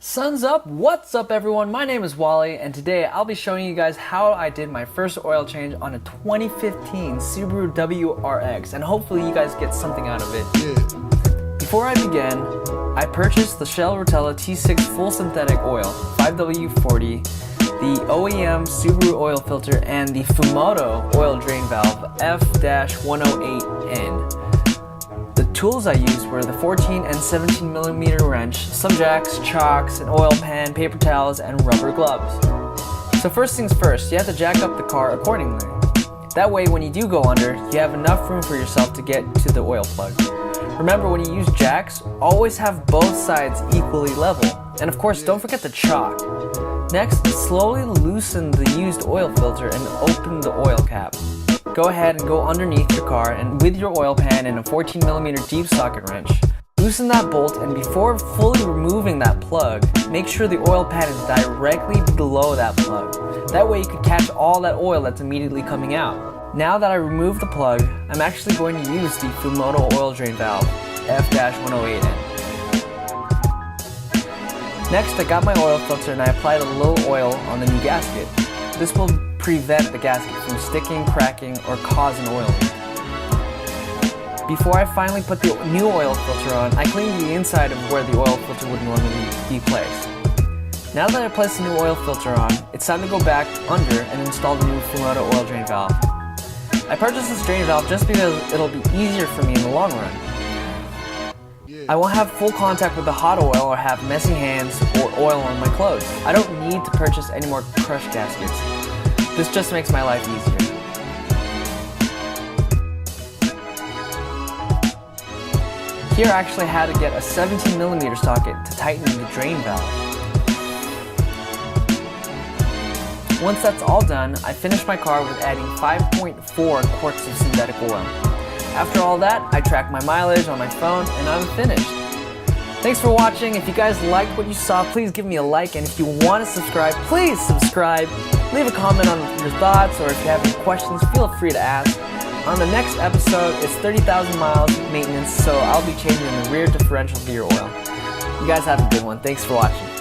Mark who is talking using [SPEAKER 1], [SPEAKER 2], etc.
[SPEAKER 1] Suns up! What's up everyone? My name is Wally and today I'll be showing you guys how I did my first oil change on a 2015 Subaru WRX and hopefully you guys get something out of it. Yeah. Before I begin, I purchased the Shell Rotella T6 full synthetic oil, 5W40, the OEM Subaru oil filter and the Fumoto oil drain valve F-108N. The tools I used were the 14 and 17 millimeter wrench, some jacks, chocks, an oil pan, paper towels, and rubber gloves. So first things first, you have to jack up the car accordingly. That way when you do go under, you have enough room for yourself to get to the oil plug. Remember, when you use jacks, always have both sides equally level. And of course, don't forget the chock. Next, slowly loosen the used oil filter and open the oil cap. Go ahead and go underneath your car and with your oil pan and a 14 millimeter deep socket wrench, loosen that bolt, and before fully removing that plug, make sure the oil pan is directly below that plug. That way you can catch all that oil that's immediately coming out. Now that I removed the plug, I'm actually going to use the Fumoto oil drain valve, F-108N. Next, I got my oil filter and I applied a little oil on the new gasket. This will prevent the gasket from sticking, cracking, or cause an oil leak. Before I finally put the new oil filter on, I cleaned the inside of where the oil filter would normally be placed. Now that I placed the new oil filter on, it's time to go back under and install the new Fumoto oil drain valve. I purchased this drain valve just because it'll be easier for me in the long run. I won't have full contact with the hot oil or have messy hands or oil on my clothes. I don't need to purchase any more crush gaskets. This just makes my life easier. Here I actually had to get a 17 millimeter socket to tighten the drain valve. Once that's all done, I finished my car with adding 5.4 quarts of synthetic oil. After all that, I tracked my mileage on my phone and I'm finished. Thanks for watching. If you guys liked what you saw, please give me a like, and if you want to subscribe, please subscribe. Leave a comment on your thoughts, or if you have any questions, feel free to ask. On the next episode, it's 30,000 miles maintenance, so I'll be changing the rear differential gear oil. You guys have a good one. Thanks for watching.